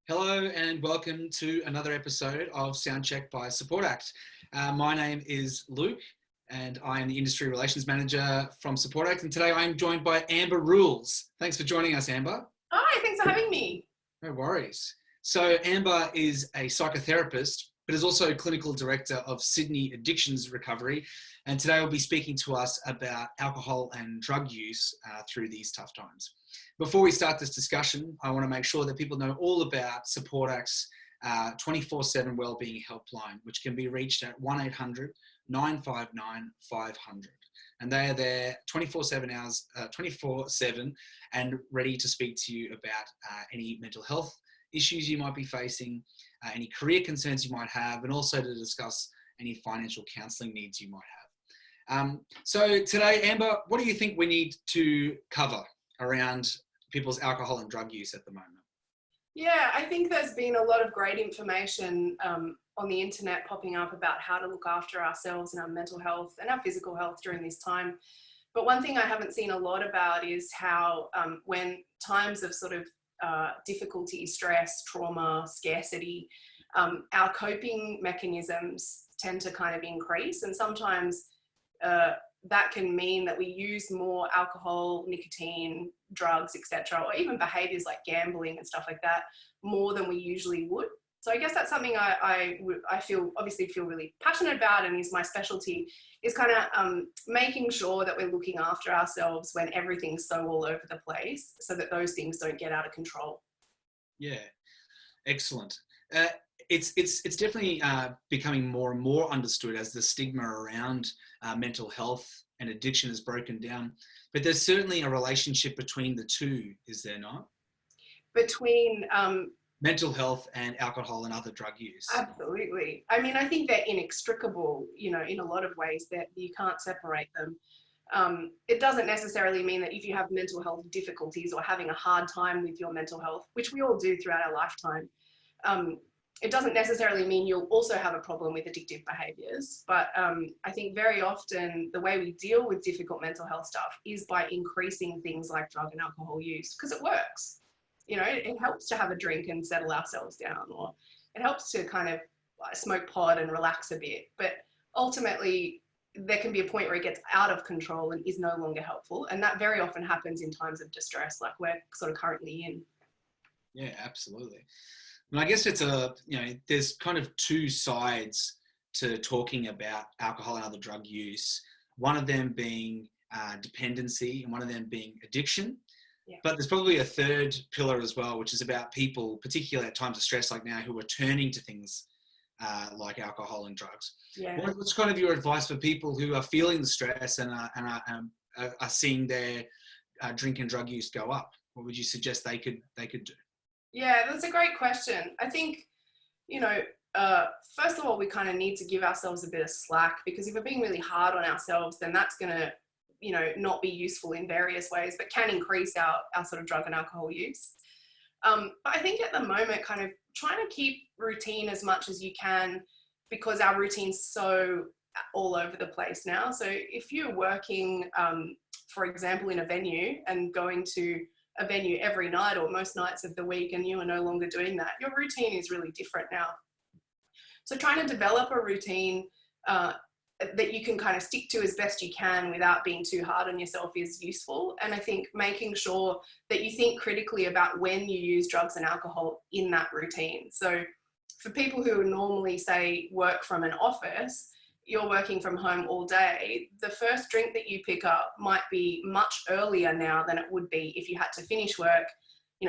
Hello and welcome to another episode of Soundcheck by Support Act. My name is Luke and I am the Industry Relations Manager from Support Act, and today I am joined by Amber Rules. Thanks for joining us, Amber. Hi, thanks for having me. No worries. So Amber is a psychotherapist, but is also Clinical Director of Sydney Addictions Recovery, and today we'll be speaking to us about alcohol and drug use through these tough times. Before we start this discussion, I want to make sure that people know all about Support Act's 24/7 wellbeing helpline, which can be reached at 1-800-959-500. And they are there 24/7 hours, 24/7, and ready to speak to you about any mental health issues you might be facing, any career concerns you might have, and also to discuss any financial counselling needs you might have. So today, Amber, what do you think we need to cover around people's alcohol and drug use at the moment? Yeah, I think there's been a lot of great information on the internet popping up about how to look after ourselves and our mental health and our physical health during this time. But one thing I haven't seen a lot about is how when times of sort of difficulty, stress, trauma, scarcity, our coping mechanisms tend to kind of increase, and sometimes that can mean that we use more alcohol, nicotine, drugs, etc., or even behaviors like gambling and stuff like that more than we usually would. So I guess that's something I feel really passionate about, and is my specialty, is kind of making sure that we're looking after ourselves when everything's so all over the place, so that those things don't get out of control. Yeah, excellent. It's definitely becoming more and more understood as the stigma around mental health and addiction is broken down. But there's certainly a relationship between the two, is there not? Between mental health and alcohol and other drug use. Absolutely. I mean, I think they're inextricable, in a lot of ways, that you can't separate them. It doesn't necessarily mean that if you have mental health difficulties or having a hard time with your mental health, which we all do throughout our lifetime, it doesn't necessarily mean you'll also have a problem with addictive behaviors. But I think very often the way we deal with difficult mental health stuff is by increasing things like drug and alcohol use, because it works. It helps to have a drink and settle ourselves down, or it helps to kind of smoke pot and relax a bit. But ultimately, there can be a point where it gets out of control and is no longer helpful. And that very often happens in times of distress, like we're sort of currently in. Yeah, absolutely. And I guess there's kind of two sides to talking about alcohol and other drug use. One of them being dependency, and one of them being addiction. Yeah. But there's probably a third pillar as well, which is about people, particularly at times of stress like now, who are turning to things like alcohol and drugs. Yeah. What's kind of your advice for people who are feeling the stress and are seeing their drink and drug use go up? What would you suggest they could do? Yeah, that's a great question. I think, first of all, we kind of need to give ourselves a bit of slack, because if we're being really hard on ourselves, then that's going to not be useful in various ways, but can increase our sort of drug and alcohol use. But I think at the moment, kind of trying to keep routine as much as you can, because our routine's so all over the place now. So if you're working, for example, in a venue and going to a venue every night or most nights of the week, and you are no longer doing that, your routine is really different now. So trying to develop a routine that you can kind of stick to as best you can without being too hard on yourself is useful. And I think making sure that you think critically about when you use drugs and alcohol in that routine. So for people who normally, say, work from an office, you're working from home all day, the first drink that you pick up might be much earlier now than it would be if you had to finish work,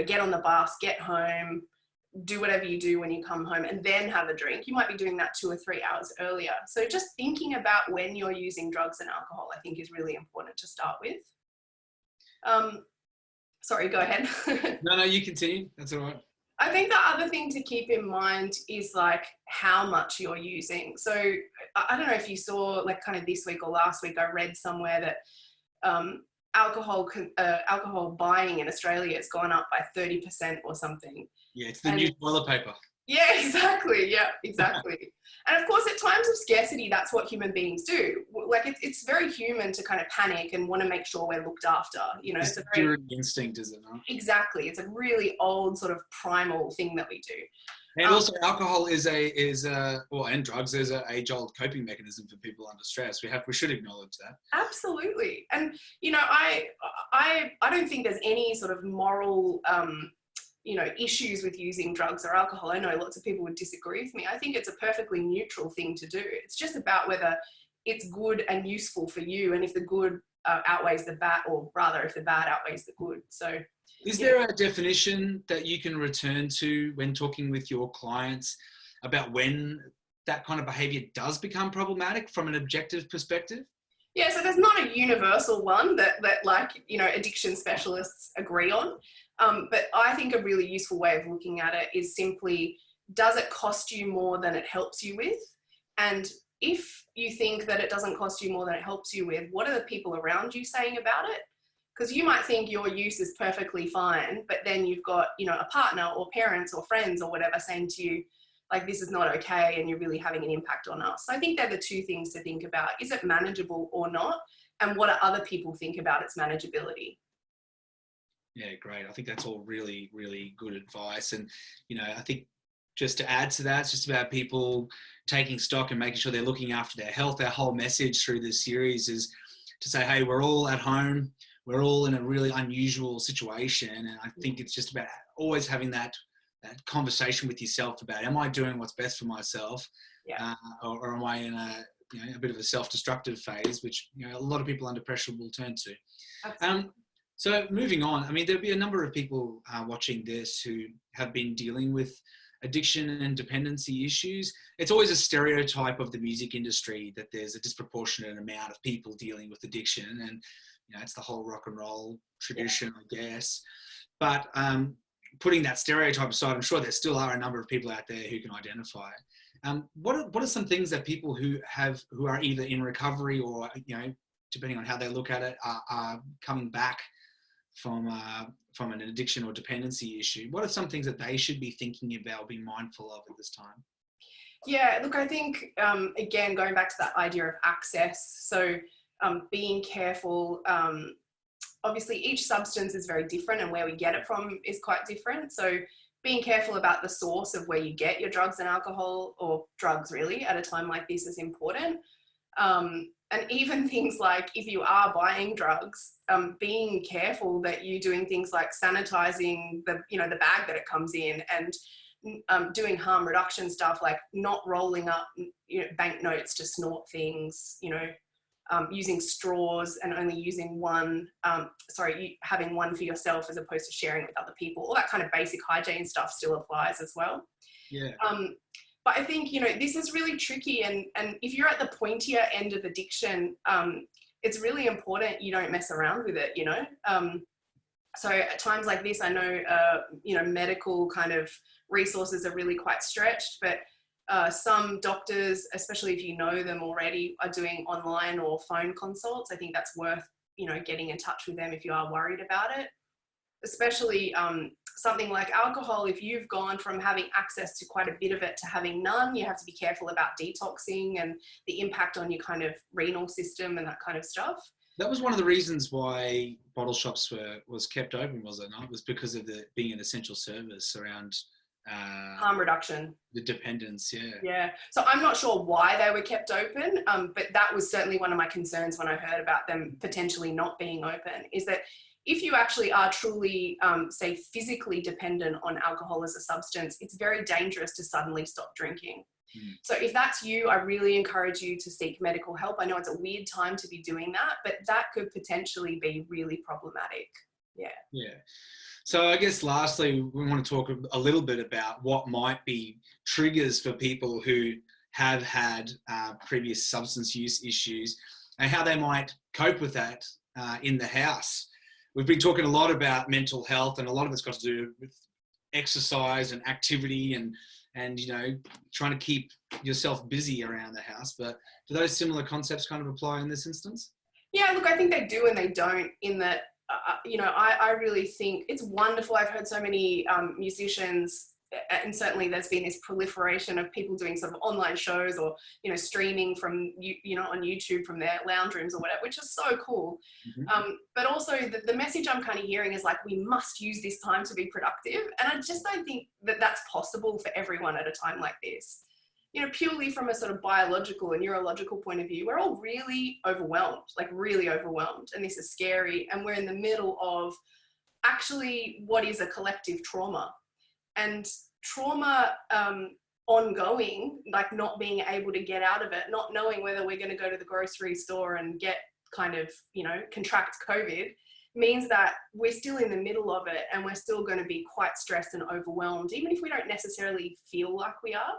get on the bus, get home, do whatever you do when you come home, and then have a drink. You might be doing that 2 or 3 hours earlier. So just thinking about when you're using drugs and alcohol, I think, is really important to start with. Sorry, go ahead. No, you continue. That's all right. I think the other thing to keep in mind is like how much you're using. So I don't know if you saw, like, kind of this week or last week, I read somewhere that alcohol buying in Australia has gone up by 30% or something. Yeah, it's the new toilet paper. Yeah, exactly. Yeah, exactly. And of course, at times of scarcity, that's what human beings do. Like it's very human to kind of panic and want to make sure we're looked after. You know, The it's a very, security instinct, is it not? exactly. It's a really old sort of primal thing that we do. And also, alcohol and drugs is a age-old coping mechanism for people under stress. We should acknowledge that. Absolutely. And you know, I don't think there's any sort of moral you know, issues with using drugs or alcohol. I know lots of people would disagree with me. I think it's a perfectly neutral thing to do. It's just about whether it's good and useful for you, and if the good outweighs the bad, or rather if the bad outweighs the good. So is there a definition that you can return to when talking with your clients about when that kind of behavior does become problematic from an objective perspective? yeah, so there's not a universal one that like, you know, addiction specialists agree on. But I think a really useful way of looking at it is simply, does it cost you more than it helps you with? And if you think that it doesn't cost you more than it helps you with, what are the people around you saying about it? Because you might think your use is perfectly fine, but then you've got, you know, a partner or parents or friends or whatever saying to you, like, this is not okay and you're really having an impact on us. So I think they're the two things to think about. Is it manageable or not? And what do other people think about its manageability? Yeah, great. I think that's all really, really good advice. And, you know, I think just to add to that, it's just about people taking stock and making sure they're looking after their health. Our whole message through this series is to say, hey, we're all at home. We're all in a really unusual situation. And I think it's just about always having that conversation with yourself about, am I doing what's best for myself? Yeah. Or am I in a bit of a self-destructive phase, which, you know, a lot of people under pressure will turn to. Absolutely. So moving on, I mean, there'll be a number of people watching this who have been dealing with addiction and dependency issues. It's always a stereotype of the music industry that there's a disproportionate amount of people dealing with addiction, and, you know, it's the whole rock and roll tradition, I guess. But putting that stereotype aside, I'm sure there still are a number of people out there who can identify. What are some things that people who are either in recovery or, you know, depending on how they look at it, are coming back from an addiction or dependency issue? What are some things that they should be thinking about, being mindful of at this time? Yeah, look, I think, again, going back to that idea of access. So being careful. Obviously, each substance is very different and where we get it from is quite different. So being careful about the source of where you get your drugs and alcohol, or drugs really, at a time like this is important. And even things like, if you are buying drugs, being careful that you're doing things like sanitizing the bag that it comes in, and doing harm reduction stuff like not rolling up, you know, banknotes to snort things, you know, using straws and only using one, having one for yourself as opposed to sharing with other people. All that kind of basic hygiene stuff still applies as well. Yeah. But I think, you know, this is really tricky. And if you're at the pointier end of addiction, it's really important you don't mess around with it, you know. So at times like this, I know, you know, medical kind of resources are really quite stretched, but some doctors, especially if you know them already, are doing online or phone consults. I think that's worth, you know, getting in touch with them if you are worried about it. Especially something like alcohol, if you've gone from having access to quite a bit of it to having none, you have to be careful about detoxing and the impact on your kind of renal system and that kind of stuff. That was one of the reasons why bottle shops was kept open, was it not? It was because of being an essential service around harm reduction. The dependence, yeah. Yeah. So I'm not sure why they were kept open, but that was certainly one of my concerns when I heard about them potentially not being open, is that if you actually are truly, say, physically dependent on alcohol as a substance, it's very dangerous to suddenly stop drinking. So if that's you, I really encourage you to seek medical help. I know it's a weird time to be doing that, but that could potentially be really problematic. Yeah. Yeah. So I guess lastly, we want to talk a little bit about what might be triggers for people who have had previous substance use issues and how they might cope with that in the house. We've been talking a lot about mental health, and a lot of it's got to do with exercise and activity and you know, trying to keep yourself busy around the house. But do those similar concepts kind of apply in this instance? Yeah, look, I think they do and they don't, in that, you know, I really think it's wonderful. I've heard so many musicians, and certainly there's been this proliferation of people doing sort of online shows or, streaming from, on YouTube from their lounge rooms or whatever, which is so cool. But also the message I'm kind of hearing is like, we must use this time to be productive. And I just don't think that that's possible for everyone at a time like this. Purely from a sort of biological and neurological point of view, we're all really overwhelmed, like really overwhelmed. And this is scary. And we're in the middle of actually what is a collective trauma. And trauma ongoing, like not being able to get out of it, not knowing whether we're going to go to the grocery store and get kind of, contract COVID, means that we're still in the middle of it and we're still going to be quite stressed and overwhelmed, even if we don't necessarily feel like we are.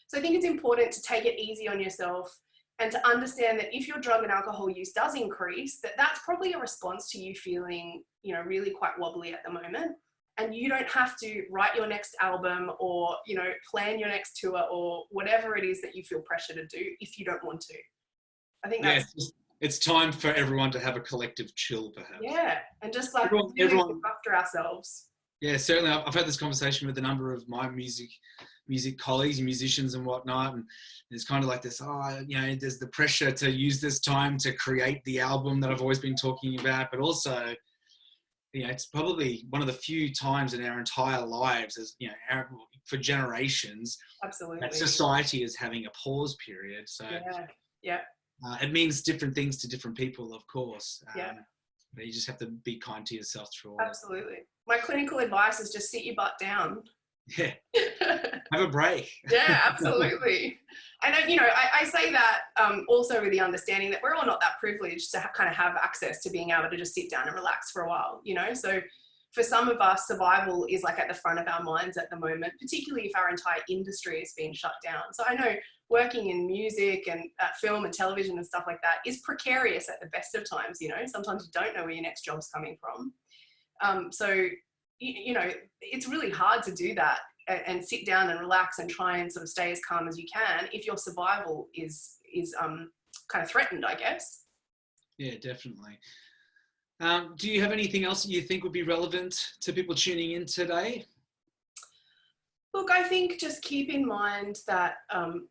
So I think it's important to take it easy on yourself and to understand that if your drug and alcohol use does increase, that's probably a response to you feeling, really quite wobbly at the moment. And you don't have to write your next album or, plan your next tour or whatever it is that you feel pressure to do if you don't want to. I think that's... it's time for everyone to have a collective chill, perhaps. Yeah, and just like really look after ourselves. Yeah, certainly. I've had this conversation with a number of my music colleagues and musicians and whatnot, and there's kind of like this, there's the pressure to use this time to create the album that I've always been talking about, but also, it's probably one of the few times in our entire lives, as for generations, absolutely, that society is having a pause period. So yeah. It means different things to different people, of course. But you just have to be kind to yourself through all absolutely. My clinical advice is just sit your butt down. Yeah. Have a break. Yeah, absolutely. And, I say that also with the understanding that we're all not that privileged to kind of have access to being able to just sit down and relax for a while, So for some of us, survival is like at the front of our minds at the moment, particularly if our entire industry is being shut down. So I know working in music and film and television and stuff like that is precarious at the best of times, Sometimes you don't know where your next job's coming from. So it's really hard to do that and sit down and relax and try and sort of stay as calm as you can if your survival is kind of threatened, I guess. Yeah, definitely. Do you have anything else that you think would be relevant to people tuning in today? Look, I think just keep in mind that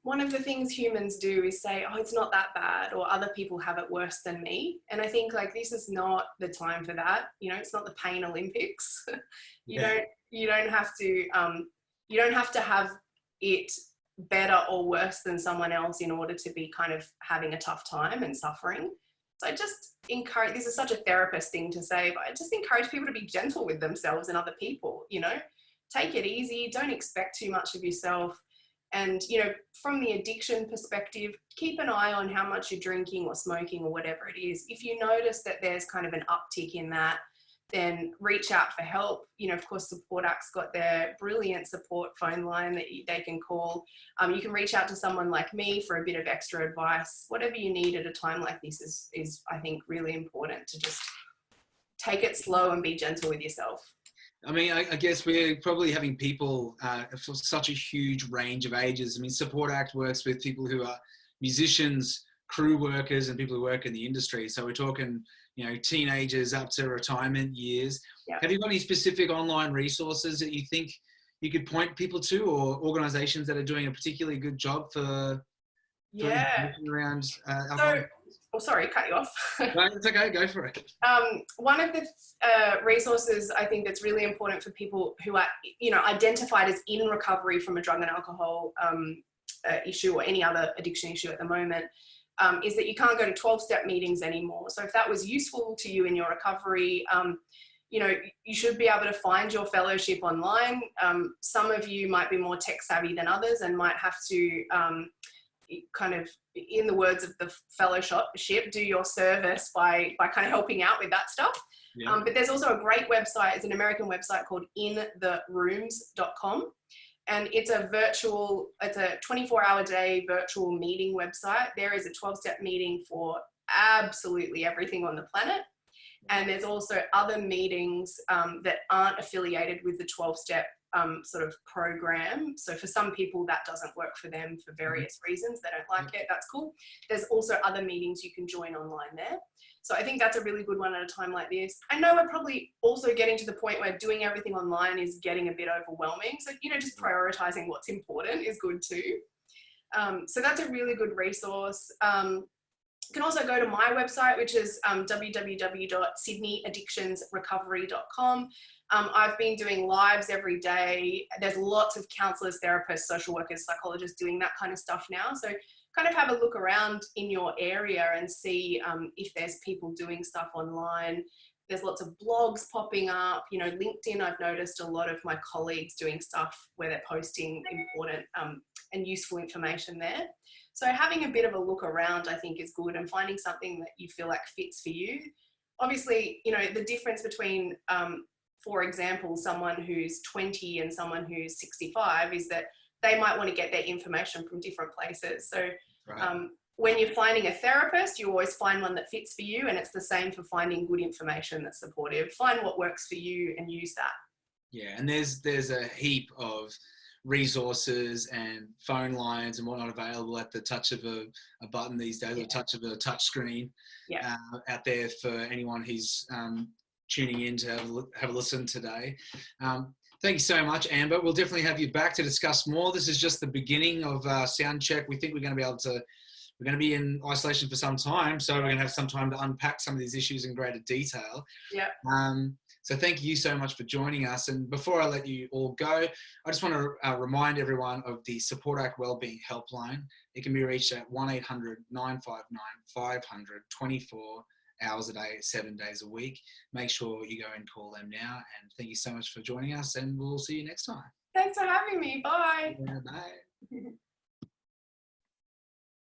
one of the things humans do is say, oh, it's not that bad, or other people have it worse than me. And I think this is not the time for that. It's not the pain Olympics. You don't have to have it better or worse than someone else in order to be kind of having a tough time and suffering. So I just encourage, this is such a therapist thing to say, but I just encourage people to be gentle with themselves and other people, Take it easy, don't expect too much of yourself. And, from the addiction perspective, keep an eye on how much you're drinking or smoking or whatever it is. If you notice that there's kind of an uptick in that, then reach out for help. Of course, Support Act's got their brilliant support phone line that they can call. You can reach out to someone like me for a bit of extra advice. Whatever you need at a time like this is I think, really important to just take it slow and be gentle with yourself. I mean, I guess we're probably having people for such a huge range of ages. I mean, Support Act works with people who are musicians, crew workers, and people who work in the industry. So we're talking, teenagers up to retirement years. Yep. Have you got any specific online resources that you think you could point people to, or organisations that are doing a particularly good job for around alcohol? Sorry, cut you off. No, it's okay, go for it. One of the resources I think that's really important for people who are, identified as in recovery from a drug and alcohol issue or any other addiction issue at the moment, is that you can't go to 12-step meetings anymore. So if that was useful to you in your recovery, you should be able to find your fellowship online. Some of you might be more tech savvy than others and might have to kind of, in the words of the fellowship, do your service by kind of helping out with that stuff. Yeah. But there's also a great website. It's an American website called intherooms.com. And it's a 24-hour day virtual meeting website. There is a 12-step meeting for absolutely everything on the planet. And there's also other meetings that aren't affiliated with the 12-step sort of program. So for some people that doesn't work for them for various reasons. They don't like it. That's cool. There's also other meetings you can join online there. So I think that's a really good one at a time like this. I know we're probably also getting to the point where doing everything online is getting a bit overwhelming. So, just prioritizing what's important is good too. So that's a really good resource. You can also go to my website, which is www.sydneyaddictionsrecovery.com. I've been doing lives every day. There's lots of counsellors, therapists, social workers, psychologists doing that kind of stuff now. So kind of have a look around in your area and see if there's people doing stuff online. There's lots of blogs popping up. LinkedIn, I've noticed a lot of my colleagues doing stuff where they're posting important and useful information there. So having a bit of a look around, I think, is good, and finding something that you feel like fits for you. Obviously, the difference between, for example, someone who's 20 and someone who's 65 is that they might want to get their information from different places. So when you're finding a therapist, you always find one that fits for you, and it's the same for finding good information that's supportive. Find what works for you and use that. Yeah, and there's a heap of resources and phone lines and whatnot available at the touch of a button these days, or the touch of a touch screen out there for anyone who's tuning in to have a listen today. Thank you so much, Amber. We'll definitely have you back to discuss more. This is just the beginning of Sound Check. We think we're going to be in isolation for some time, so we're going to have some time to unpack some of these issues in greater detail. Yeah. So thank you so much for joining us. And before I let you all go, I just want to remind everyone of the Support Act Wellbeing Helpline. It can be reached at 1-800-959-500, 24 hours a day, 7 days a week. Make sure you go and call them now. And thank you so much for joining us, and we'll see you next time. Thanks for having me. Bye. Yeah, bye.